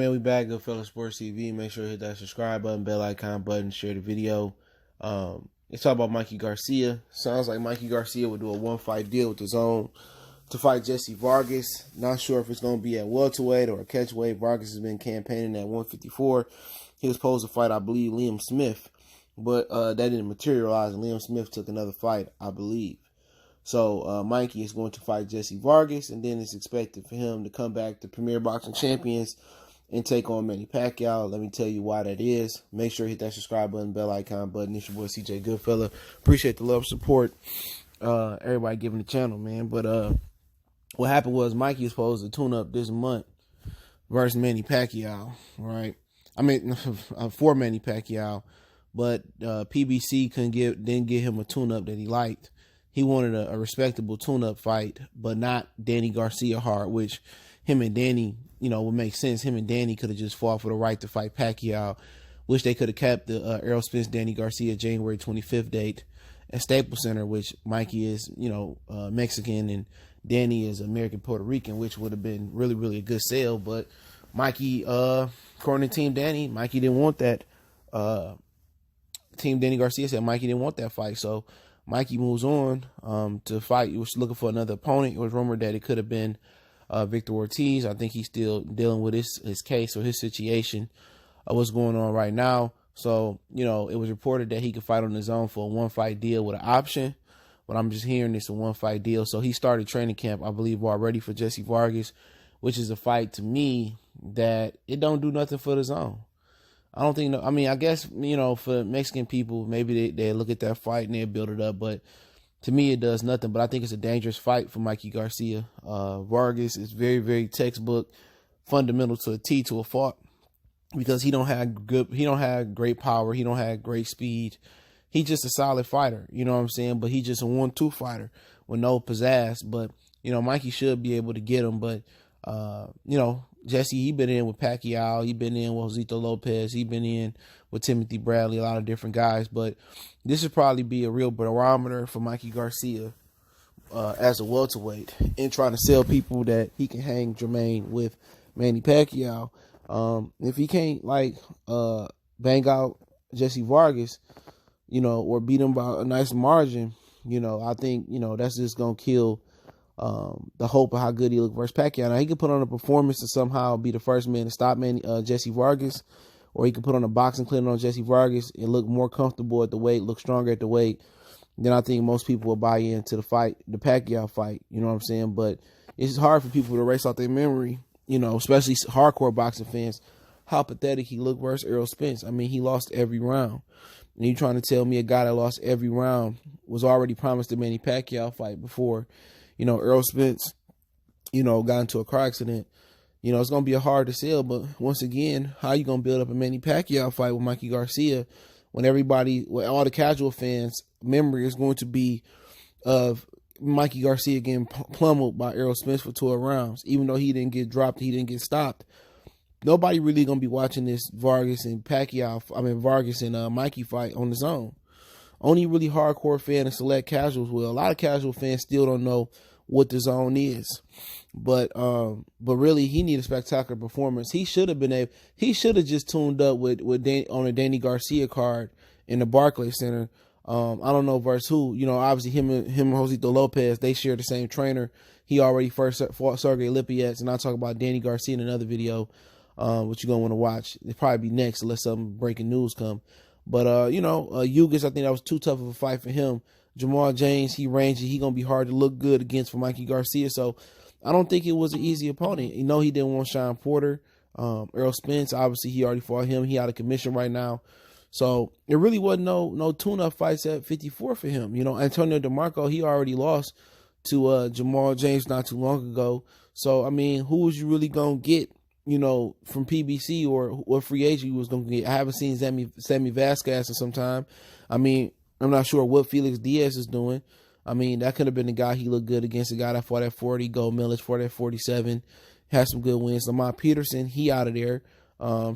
man, we back. Goodfellas Sports TV. Make sure to hit that subscribe button, bell icon button, share the video. Let's talk about Mikey Garcia. Sounds like Mikey Garcia would do a one-fight deal with DAZN to fight Jessie Vargas. Not sure if it's going to be at welterweight or catchweight. Vargas has been campaigning at 154. He was supposed to fight, I believe, Liam Smith, but that didn't materialize. And Liam Smith took another fight, I believe. So Mikey is going to fight Jessie Vargas, and then it's expected for him to come back to Premier Boxing Champions and take on Manny Pacquiao. Let me tell you why that is. Make sure to hit that subscribe button, bell icon button. It's your boy CJ Goodfella. Appreciate the love and support. Everybody giving the channel, man. But what happened was Mikey was supposed to tune up this month versus Manny Pacquiao, right? I mean, for Manny Pacquiao, but PBC didn't give him a tune-up that he liked. He wanted a respectable tune-up fight, but not Danny Garcia hard, which him and Danny, would make sense. Him and Danny could have just fought for the right to fight Pacquiao, which they could have kept the Errol Spence Danny Garcia January 25th date at Staples Center, which Mikey is, Mexican and Danny is American Puerto Rican, which would have been really, really a good sale. But Mikey, according to Team Danny, Mikey didn't want that. Team Danny Garcia said Mikey didn't want that fight, so Mikey moves on to fight. He was looking for another opponent. It was rumored that it could have been Victor Ortiz. I think he's still dealing with his case or his situation, what's going on right now. So, it was reported that he could fight on his own for a one-fight deal with an option. But I'm just hearing it's a one-fight deal. So he started training camp, I believe, already for Jessie Vargas, which is a fight to me that it don't do nothing for the zone. I don't think, I guess, for Mexican people, maybe they look at that fight and they build it up. But to me, it does nothing. But I think it's a dangerous fight for Mikey Garcia. Vargas is very, very textbook, fundamental to a T to a fault, because he don't have great power. He don't have great speed. He's just a solid fighter. You know what I'm saying? But he's just a 1-2 fighter with no pizzazz. But, Mikey should be able to get him. But, Jessie, he been in with Pacquiao. He been in with Josito Lopez. He been in with Timothy Bradley, a lot of different guys. But this would probably be a real barometer for Mikey Garcia as a welterweight, and trying to sell people that he can hang Jermaine with Manny Pacquiao. If he can't, bang out Jessie Vargas, or beat him by a nice margin, I think, that's just going to kill the hope of how good he looked versus Pacquiao. Now, he could put on a performance to somehow be the first man to stop Jessie Vargas, or he could put on a boxing clinic on Jessie Vargas and look more comfortable at the weight, look stronger at the weight. Then I think most people will buy into the Pacquiao fight, you know what I'm saying? But it's hard for people to erase out their memory, especially hardcore boxing fans, how pathetic he looked versus Errol Spence. I mean, he lost every round. And you trying to tell me a guy that lost every round was already promised the Manny Pacquiao fight before, Errol Spence, got into a car accident. It's going to be hard to sell. But once again, how you going to build up a Manny Pacquiao fight with Mikey Garcia when all the casual fans' memory is going to be of Mikey Garcia getting pummeled by Errol Spence for 12 rounds, even though he didn't get dropped, he didn't get stopped. Nobody really going to be watching this Vargas and Mikey fight on his own. Only really hardcore fan and select casuals will. A lot of casual fans still don't know what the zone is. But really, he needed a spectacular performance. He should have just tuned up on a Danny Garcia card in the Barclays Center. I don't know versus who. Obviously him and Josito Lopez, they share the same trainer. He already first fought Sergey Lipyats, and I'll talk about Danny Garcia in another video, which you're gonna want to watch. It'll probably be next unless some breaking news come. But Ugas, I think that was too tough of a fight for him. Jamal James, he rangy. He gonna be hard to look good against for Mikey Garcia. So I don't think it was an easy opponent. He didn't want Sean Porter. Errol Spence, obviously he already fought him. He out of commission right now. So it really wasn't no tune-up fights at 54 for him. Antonio DeMarco, he already lost to Jamal James not too long ago. So, I mean, who was you really going to get, from PBC or what free agent you was going to get? I haven't seen Sammy Vasquez in some time. I mean, I'm not sure what Felix Diaz is doing. I mean, that could have been the guy he looked good against, a guy that fought at 40, Gold Millich fought at 47, had some good wins. Lamont Peterson, he out of there.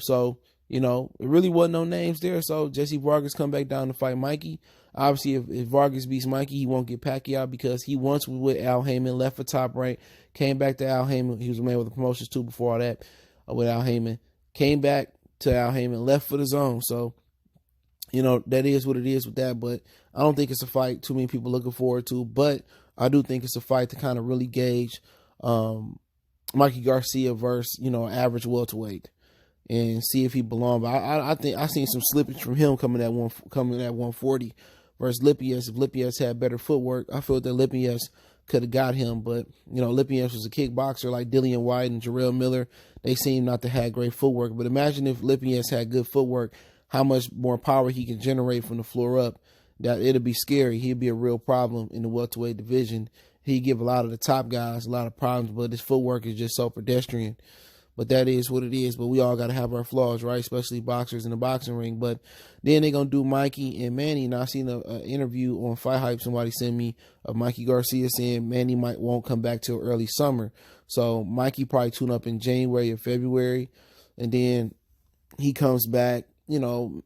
So, it really wasn't no names there. So Jessie Vargas come back down to fight Mikey. Obviously, if Vargas beats Mikey, he won't get Pacquiao because he once was with Al Heyman, left for Top Rank, came back to Al Heyman. He was a man with the promotions too before all that with Al Heyman. came back to Al Haymon, left for the zone. So, that is what it is with that. But I don't think it's a fight too many people looking forward to. But I do think it's a fight to kind of really gauge Mikey Garcia versus, average welterweight and see if he belongs. But I think I seen some slippage from him coming at 140 versus Lippias. If Lippias had better footwork, I feel that Lippias could have got him. But, Lippias was a kickboxer like Dillian White and Jarrell Miller. They seem not to have great footwork. But imagine if Lippias had good footwork, how much more power he can generate from the floor up. That it'll be scary. He'd be a real problem in the welterweight division. He give a lot of the top guys a lot of problems, but his footwork is just so pedestrian. But that is what it is. But we all got to have our flaws, right? Especially boxers in the boxing ring. But then they're going to do Mikey and Manny. Now, I seen an interview on Fight Hype. Somebody sent me of Mikey Garcia saying Manny won't come back till early summer. So Mikey probably tune up in January or February. And then he comes back, June.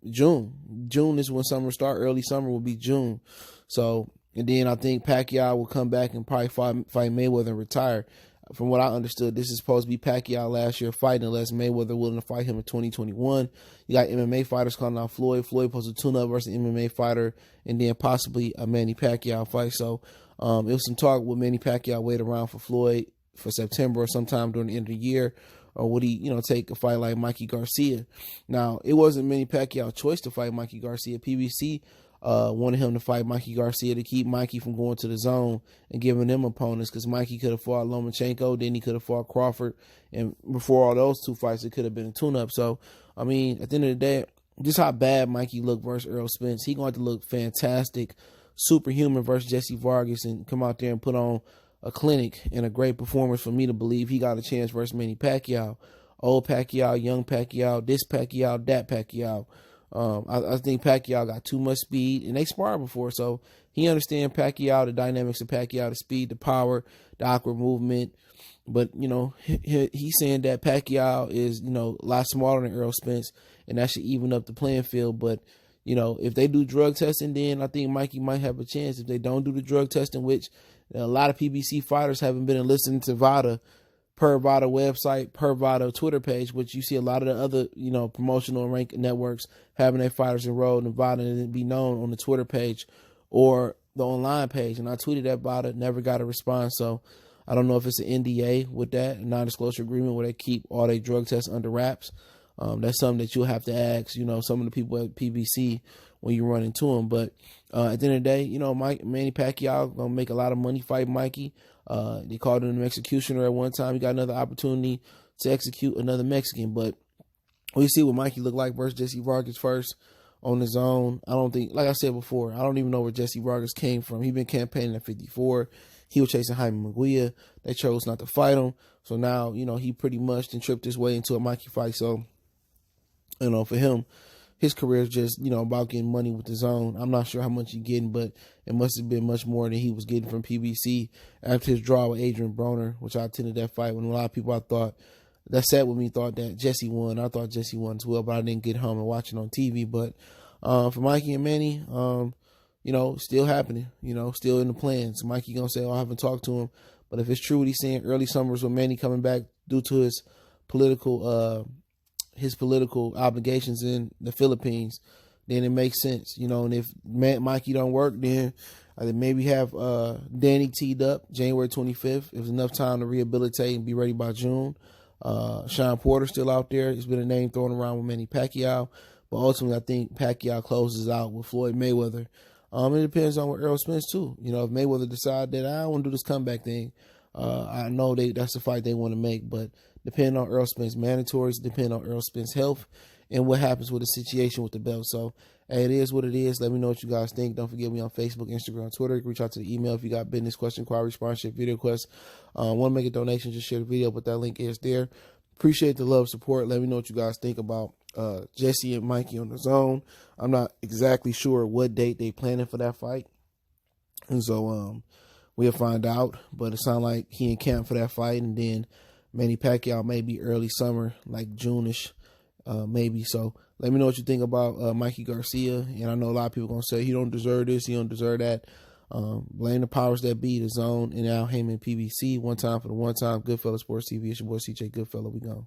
June is when summer start. Early summer will be June. So, and then I think Pacquiao will come back and probably fight Mayweather and retire. From what I understood, this is supposed to be Pacquiao last year fighting unless Mayweather willing to fight him in 2021. You got MMA fighters calling out Floyd. Floyd supposed to tune up versus an MMA fighter and then possibly a Manny Pacquiao fight. So it was some talk with Manny Pacquiao wait around for Floyd for September or sometime during the end of the year. Or would he, take a fight like Mikey Garcia? Now, it wasn't Manny Pacquiao's choice to fight Mikey Garcia. PBC wanted him to fight Mikey Garcia to keep Mikey from going to the zone and giving them opponents, because Mikey could have fought Lomachenko, then he could have fought Crawford, and before all those two fights, it could have been a tune-up. So, at the end of the day, just how bad Mikey looked versus Errol Spence, he going to look fantastic, superhuman versus Jessie Vargas, and come out there and put on a clinic and a great performance for me to believe he got a chance versus Manny Pacquiao. Old Pacquiao, young Pacquiao, this Pacquiao, that Pacquiao. I think Pacquiao got too much speed, and they sparred before, so he understands Pacquiao, the dynamics of Pacquiao, the speed, the power, the awkward movement. But, he's saying that Pacquiao is, a lot smaller than Errol Spence, and that should even up the playing field. But, if they do drug testing, then I think Mikey might have a chance. If they don't do the drug testing, which a lot of PBC fighters haven't been listening to VADA, per VADA website, per VADA Twitter page, which you see a lot of the other, promotional rank networks having their fighters enrolled in VADA and it be known on the Twitter page or the online page. And I tweeted at VADA, never got a response. So I don't know if it's an NDA with that, a non-disclosure agreement where they keep all their drug tests under wraps. That's something that you'll have to ask, some of the people at PBC when you run into them. But at the end of the day, Manny Pacquiao going to make a lot of money fighting Mikey. They called him an executioner at one time. He got another opportunity to execute another Mexican. But we see what Mikey looked like versus Jessie Vargas first on his own. I don't think, like I said before, I don't even know where Jessie Vargas came from. He been campaigning at 54. He was chasing Jaime Munguia. They chose not to fight him. So now, he pretty much then tripped his way into a Mikey fight. So, for him, his career is just, about getting money with his own. I'm not sure how much he's getting, but it must have been much more than he was getting from PBC after his draw with Adrian Broner, which I attended that fight when a lot of people I thought that sat with me thought that Jessie won. I thought Jessie won as well, but I didn't get home and watch it on TV. But for Mikey and Manny, still happening, still in the plans. Mikey going to say, I haven't talked to him. But if it's true what he's saying, early summers with Manny coming back due to his political obligations in the Philippines, then it makes sense, and if Mikey don't work, then maybe have Danny teed up January 25th. It was enough time to rehabilitate and be ready by June. Sean Porter still out there. There's been a name thrown around with Manny Pacquiao, but ultimately I think Pacquiao closes out with Floyd Mayweather. It depends on what Errol Spence too. If Mayweather decide that I want to do this comeback thing, I know that's the fight they want to make, but depending on Errol Spence mandatories, depending on Errol Spence health, and what happens with the situation with the belt. So, hey, it is what it is. Let me know what you guys think. Don't forget me on Facebook, Instagram, Twitter. You can reach out to the email if you got business, question, inquiry, sponsorship, video requests. Want to make a donation, just share the video, but that link is there. Appreciate the love, support. Let me know what you guys think about Jessie and Mikey on the zone. I'm not exactly sure what date they planning for that fight. And so we'll find out. But it sounds like he in camp for that fight. And then Manny Pacquiao maybe early summer, like June-ish, maybe. So let me know what you think about Mikey Garcia. And I know a lot of people going to say he don't deserve this, he don't deserve that. Blame the powers that be, the zone, and Al Haymon PBC. One time for the one time. Goodfellas Sports TV. It's your boy CJ Goodfellow. We gone.